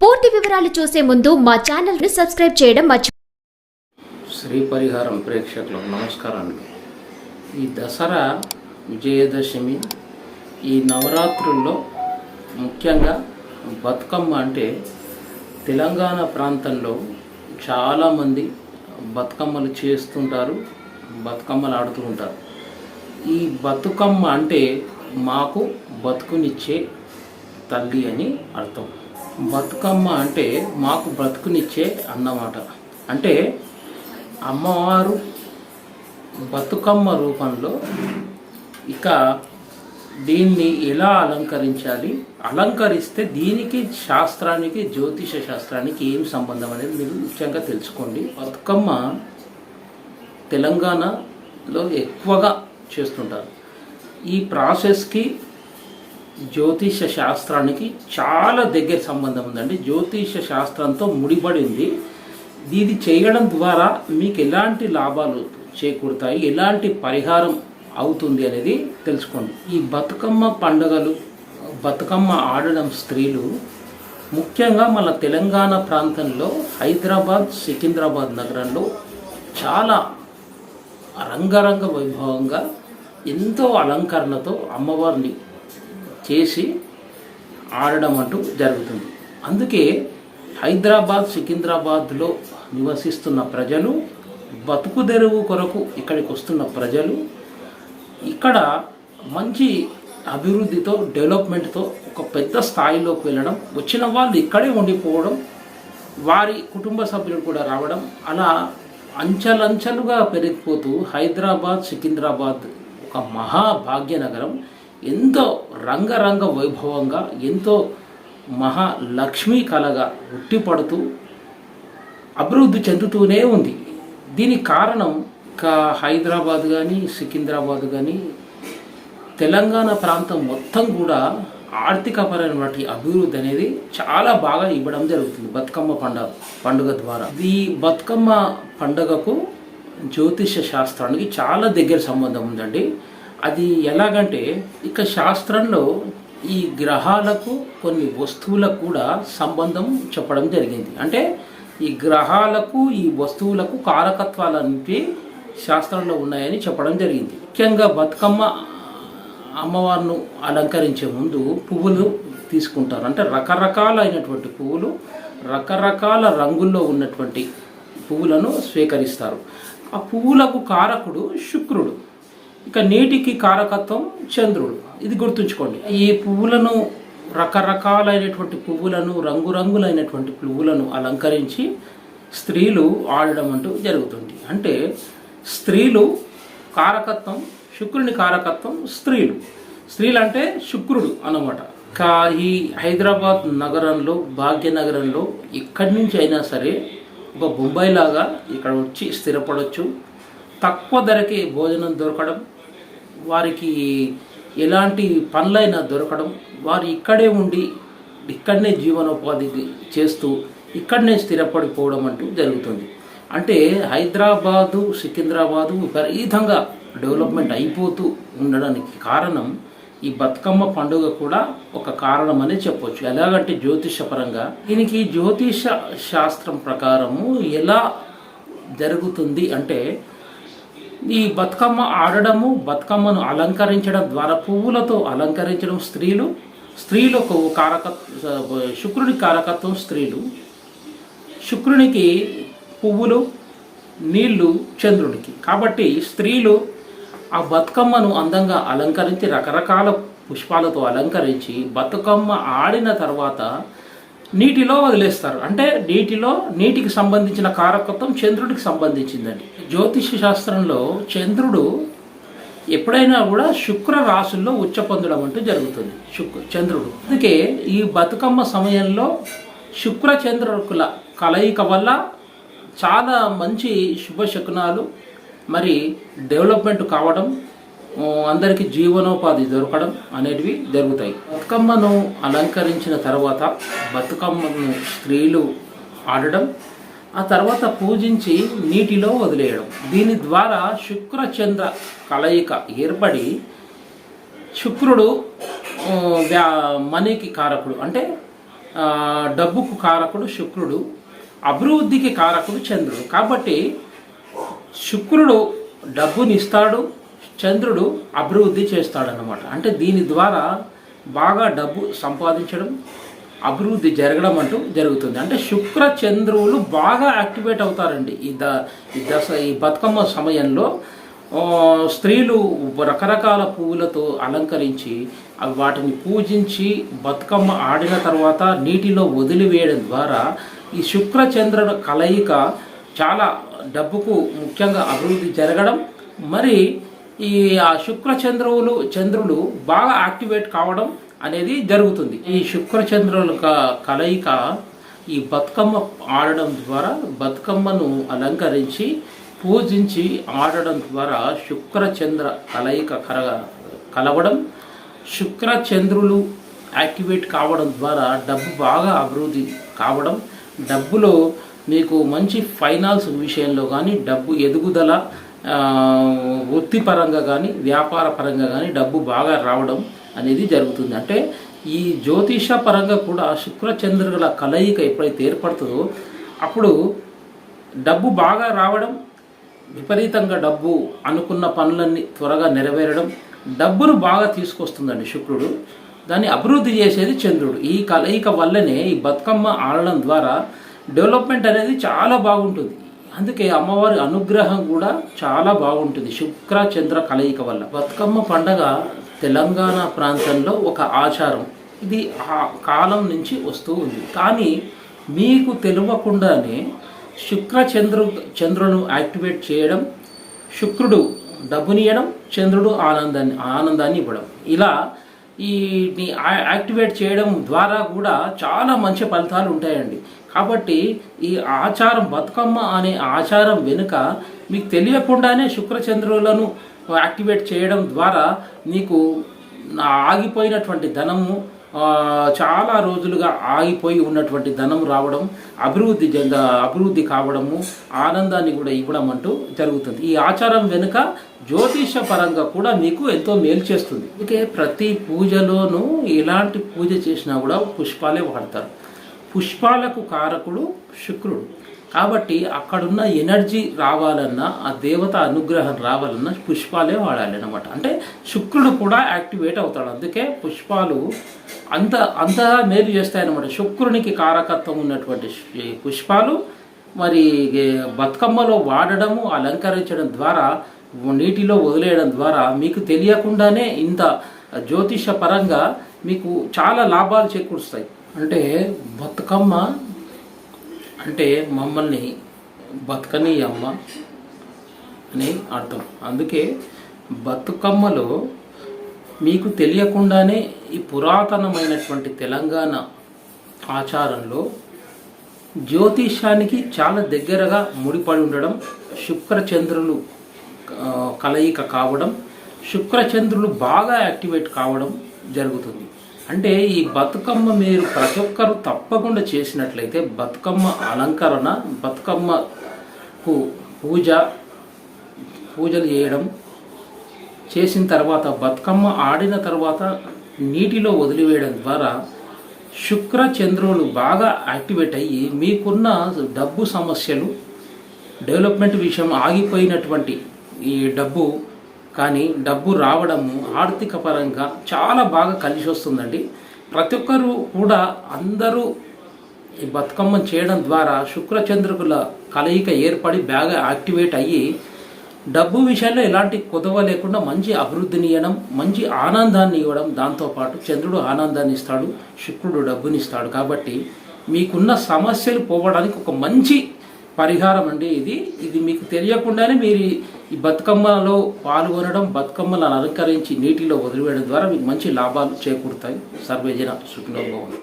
పూర్తి వివరాలు చూసే ముందు మా ఛానల్ ని సబ్స్క్రైబ్ చేయడం శ్రీ పరిహారం ప్రేక్షకులకు నమస్కారాలు. ఈ దసరా విజయదశమి ఈ నవరాత్రుల్లో ముఖ్యంగా బతుకమ్మ అంటే తెలంగాణ ప్రాంతంలో చాలామంది బతుకమ్మలు చేస్తుంటారు, బతుకమ్మలు ఆడుతూ ఉంటారు. ఈ బతుకమ్మ అంటే మాకు బతుకునిచ్చే తల్లి అని అర్థం. బతుకమ్మ అంటే మాకు బ్రతుకునిచ్చే అన్నమాట. అంటే అమ్మవారు బతుకమ్మ రూపంలో ఇక దీన్ని ఎలా అలంకరించాలి, అలంకరిస్తే దీనికి శాస్త్రానికి జ్యోతిష శాస్త్రానికి ఏం సంబంధం అనేది మీరు ముఖ్యంగా తెలుసుకోండి. బతుకమ్మ తెలంగాణలో ఎక్కువగా చేస్తుంటారు. ఈ ప్రాసెస్కి జ్యోతిష శాస్త్రానికి చాలా దగ్గర సంబంధం ఉందండి. జ్యోతిష శాస్త్రంతో ముడిపడింది. ఇది చేయడం ద్వారా మీకు ఎలాంటి లాభాలు చేకూరుతాయి, ఎలాంటి పరిహారం అవుతుంది అనేది తెలుసుకోండి. ఈ బతుకమ్మ పండుగలు, బతుకమ్మ ఆడడం స్త్రీలు ముఖ్యంగా మన తెలంగాణ ప్రాంతంలో హైదరాబాద్, సికింద్రాబాద్ నగరంలో చాలా రంగరంగ వైభవంగా ఎంతో అలంకరణతో అమ్మవారిని చేసి ఆడడం అంటూ జరుగుతుంది. అందుకే హైదరాబాద్, సికింద్రాబాద్లో నివసిస్తున్న ప్రజలు, బతుకు తెరువు కొరకు ఇక్కడికి వస్తున్న ప్రజలు ఇక్కడ మంచి అభివృద్ధితో, డెవలప్మెంట్తో ఒక పెద్ద స్థాయిలోకి వెళ్ళడం, వచ్చిన వాళ్ళు ఇక్కడే ఉండిపోవడం, వారి కుటుంబ సభ్యులు కూడా రావడం, అలా అంచెలంచెలుగా పెరిగిపోతూ హైదరాబాద్, సికింద్రాబాద్ ఒక మహాభాగ్యనగరం ఎంతో రంగరంగ వైభవంగా, ఎంతో మహాలక్ష్మీ కళగా ఉట్టిపడుతూ అభివృద్ధి చెందుతూనే ఉంది. దీనికి కారణం హైదరాబాద్ కానీ, సికింద్రాబాద్ కానీ, తెలంగాణ ప్రాంతం మొత్తం కూడా ఆర్థికపరమైనటువంటి అభివృద్ధి అనేది చాలా బాగా ఇవ్వడం జరుగుతుంది బతుకమ్మ పండుగ ద్వారా. ఈ బతుకమ్మ పండుగకు జ్యోతిష శాస్త్రానికి చాలా దగ్గర సంబంధం ఉందండి. అది ఎలాగంటే ఇక శాస్త్రంలో ఈ గ్రహాలకు కొన్ని వస్తువులకు కూడా సంబంధం చెప్పడం జరిగింది. అంటే ఈ గ్రహాలకు, ఈ వస్తువులకు కారకత్వాలన్నీ శాస్త్రంలో ఉన్నాయని చెప్పడం జరిగింది. ముఖ్యంగా బతుకమ్మ అమ్మవారిని అలంకరించే ముందు పువ్వులు తీసుకుంటారు. అంటే రకరకాలైనటువంటి పువ్వులు, రకరకాల రంగుల్లో ఉన్నటువంటి పువ్వులను స్వీకరిస్తారు. ఆ పువ్వులకు కారకుడు శుక్రుడు, ఇక నీటికి కారకత్వం చంద్రుడు. ఇది గుర్తుంచుకోండి. ఈ పువ్వులను, రకరకాలైనటువంటి పువ్వులను, రంగురంగులైనటువంటి పువ్వులను అలంకరించి స్త్రీలు ఆడడం అంటూ జరుగుతుంది. అంటే స్త్రీలు కారకత్వం, శుక్రుని కారకత్వం స్త్రీలు అంటే శుక్రుడు అన్నమాట. ఈ హైదరాబాద్ నగరంలో, భాగ్యనగరంలో ఎక్కడి నుంచి అయినా సరే ఒక బొంబాయి లాగా ఇక్కడ వచ్చి స్థిరపడవచ్చు. తక్కువ ధరకే భోజనం దొరకడం, వారికి ఎలాంటి పనులైనా దొరకడం, వారు ఇక్కడే ఉండి ఇక్కడనే జీవనోపాధి చేస్తూ ఇక్కడనే స్థిరపడిపోవడం అంటూ జరుగుతుంది. అంటే హైదరాబాదు, సికింద్రాబాదు విపరీతంగా డెవలప్మెంట్ అయిపోతూ ఉండడానికి కారణం ఈ బతుకమ్మ పండుగ కూడా ఒక కారణం అని చెప్పొచ్చు. ఎలాగంటే జ్యోతిషపరంగా దీనికి జ్యోతిష శాస్త్రం ప్రకారము ఎలా జరుగుతుంది అంటే, ఈ బతుకమ్మ ఆడడము, బతుకమ్మను అలంకరించడం ద్వారా పువ్వులతో అలంకరించడం స్త్రీలకు శుక్రుడి కారకత్వం స్త్రీలు, శుక్రునికి పువ్వులు, నీళ్లు చంద్రుడికి. కాబట్టి స్త్రీలు ఆ బతుకమ్మను అందంగా అలంకరించి, రకరకాల పుష్పాలతో అలంకరించి బతుకమ్మ ఆడిన తర్వాత నీటిలో వదిలేస్తారు. అంటే నీటికి సంబంధించిన కారకత్వం చంద్రుడికి సంబంధించిందండి. జ్యోతిష శాస్త్రంలో చంద్రుడు ఎప్పుడైనా కూడా శుక్ర రాశుల్లో ఉచ్చ పొందడం అంటూ జరుగుతుంది. చంద్రుడు అందుకే ఈ బతుకమ్మ సమయంలో శుక్ర చంద్రుల కలయిక వల్ల చాలా మంచి శుభశకునాలు, మరి డెవలప్మెంట్ కావడం, అందరికీ జీవనోపాధి దొరకడం అనేటివి జరుగుతాయి. బతుకమ్మను అలంకరించిన తర్వాత బతుకమ్మను స్త్రీలు ఆడడం, ఆ తర్వాత పూజించి నీటిలో వదిలేయడం. దీని ద్వారా శుక్రచంద్ర కలయిక ఏర్పడి శుక్రుడు మనీకి కారకుడు, అంటే డబ్బుకు కారకుడు శుక్రుడు, అభివృద్ధికి కారకుడు చంద్రుడు. కాబట్టి శుక్రుడు డబ్బునిస్తాడు, చంద్రుడు అభివృద్ధి చేస్తాడనమాట. అంటే దీని ద్వారా బాగా డబ్బు సంపాదించడం, అభివృద్ధి జరగడం అంటూ జరుగుతుంది. అంటే శుక్ర చంద్రువులు బాగా యాక్టివేట్ అవుతారండి ఈ బతుకమ్మ సమయంలో. స్త్రీలు రకరకాల పువ్వులతో అలంకరించి వాటిని పూజించి బతుకమ్మ ఆడిన తర్వాత నీటిలో వదిలివేయడం ద్వారా ఈ శుక్ర చంద్రుల కలయిక చాలా డబ్బుకు ముఖ్యంగా అభివృద్ధి జరగడం, మరి ఈ ఆ శుక్ర చంద్రులు బాగా యాక్టివేట్ కావడం అనేది జరుగుతుంది. ఈ శుక్ర చంద్రుల కలయిక ఈ బతుకమ్మ ఆడడం ద్వారా, బతుకమ్మను అలంకరించి పూజించి ఆడడం ద్వారా శుక్ర చంద్ర కలయిక కలవడం, శుక్ర చంద్రులు యాక్టివేట్ కావడం ద్వారా డబ్బు బాగా అభివృద్ధి కావడం, డబ్బులో మీకు మంచి ఫైనాన్స్ విషయంలో కానీ, డబ్బు ఎదుగుదల వృత్తిపరంగా కానీ, వ్యాపార పరంగా కానీ డబ్బు బాగా రావడం అనేది జరుగుతుంది. అంటే ఈ జ్యోతిష పరంగా కూడా శుక్ర చంద్రుల కలయిక ఎప్పుడైతే ఏర్పడుతుందో అప్పుడు డబ్బు బాగా రావడం, విపరీతంగా డబ్బు అనుకున్న పనులన్నీ త్వరగా నెరవేరడం, డబ్బును బాగా తీసుకొస్తుందండి శుక్రుడు. దాన్ని అభివృద్ధి చేసేది చంద్రుడు. ఈ కలయిక వల్లనే ఈ బతుకమ్మ ఆడడం ద్వారా డెవలప్మెంట్ అనేది చాలా బాగుంటుంది. అందుకే అమ్మవారి అనుగ్రహం కూడా చాలా బాగుంటుంది శుక్ర చంద్ర కలయిక వల్ల. బతుకమ్మ పండగ తెలంగాణ ప్రాంతంలో ఒక ఆచారం. ఇది ఆ కాలం నుంచి వస్తూ ఉంది. కానీ మీకు తెలియకుండానే శుక్ర చంద్రులను యాక్టివేట్ చేయడం, శుక్రుడు డబ్బునియడం, చంద్రుడు ఆనందాన్ని ఇవ్వడం, ఇలా ఈ యాక్టివేట్ చేయడం ద్వారా కూడా చాలా మంచి ఫలితాలు ఉంటాయండి. కాబట్టి ఈ ఆచారం, బతుకమ్మ అనే ఆచారం వెనుక మీకు తెలియకుండానే శుక్రచంద్రులను యాక్టివేట్ చేయడం ద్వారా మీకు ఆగిపోయినటువంటి ధనము, చాలా రోజులుగా ఆగిపోయి ఉన్నటువంటి ధనం రావడం, అభివృద్ధి కావడము, ఆనందాన్ని కూడా ఇవ్వడం అంటూ జరుగుతుంది. ఈ ఆచారం వెనుక జ్యోతిష పరంగా కూడా మీకు ఎంతో మేలు చేస్తుంది. అందుకే ప్రతి పూజలోనూ ఎలాంటి పూజ చేసినా కూడా పుష్పాలే వాడతారు. పుష్పాలకు కారకుడు శుక్రుడు. కాబట్టి అక్కడున్న ఎనర్జీ రావాలన్నా, ఆ దేవత అనుగ్రహం రావాలన్నా పుష్పాలే వాడాలి అన్నమాట. అంటే శుక్రుడు కూడా యాక్టివేట్ అవుతాడు. అందుకే పుష్పాలు అంత మేలు చేస్తాయన్నమాట. శుక్రునికి కారకత్వం ఉన్నటువంటి పుష్పాలు మరి బతుకమ్మలో వాడడము, అలంకరించడం ద్వారా, నీటిలో వదిలేయడం ద్వారా మీకు తెలియకుండానే ఇంత జ్యోతిష పరంగా మీకు చాలా లాభాలు చేకూరుస్తాయి. అంటే బతుకమ్మ అంటే మమ్మల్ని బతుకని అమ్మ అని అర్థం. అందుకే బతుకమ్మలో మీకు తెలియకుండానే ఈ పురాతనమైనటువంటి తెలంగాణ ఆచారంలో జ్యోతిషానికి చాలా దగ్గరగా ముడిపడి ఉండడం, శుక్రచంద్రులు కలయిక కావడం, శుక్రచంద్రులు బాగా యాక్టివేట్ కావడం జరుగుతుంది. అంటే ఈ బతుకమ్మ మీరు ప్రతి ఒక్కరు తప్పకుండా చేసినట్లయితే బతుకమ్మ అలంకరణ, బతుకమ్మకు పూజలు చేయడం, చేసిన తర్వాత బతుకమ్మ ఆడిన తర్వాత నీటిలో వదిలివేయడం ద్వారా శుక్ర చంద్రులు బాగా యాక్టివేట్ అయ్యి మీకున్న డబ్బు సమస్యలు, డెవలప్మెంట్ విషయం ఆగిపోయినటువంటి ఈ డబ్బు కానీ డబ్బు రావడము ఆర్థిక పరంగా చాలా బాగా కలిసి వస్తుందండి. ప్రతి ఒక్కరు కూడా అందరూ ఈ బతుకమ్మ చేయడం ద్వారా శుక్రచంద్రుల కలయిక ఏర్పడి బాగా యాక్టివేట్ అయ్యి డబ్బు విషయంలో ఎలాంటి కొదవ లేకుండా మంచి అభివృద్ధిని ఇవ్వడం, మంచి ఆనందాన్ని ఇవ్వడం, దాంతోపాటు చంద్రుడు ఆనందాన్ని ఇస్తాడు, శుక్రుడు డబ్బుని ఇస్తాడు. కాబట్టి మీకున్న సమస్యలు పోవడానికి ఒక మంచి పరిహారం అండి ఇది మీకు తెలియకుండానే మీరు ఈ బతుకమ్మలో పాల్గొనడం, బతుకమ్మలను అలంకరించి నీటిలో వదిలివేయడం ద్వారా మీకు మంచి లాభాలు చేకూరుతాయి. సర్వేజన సుఖినో భవంతు.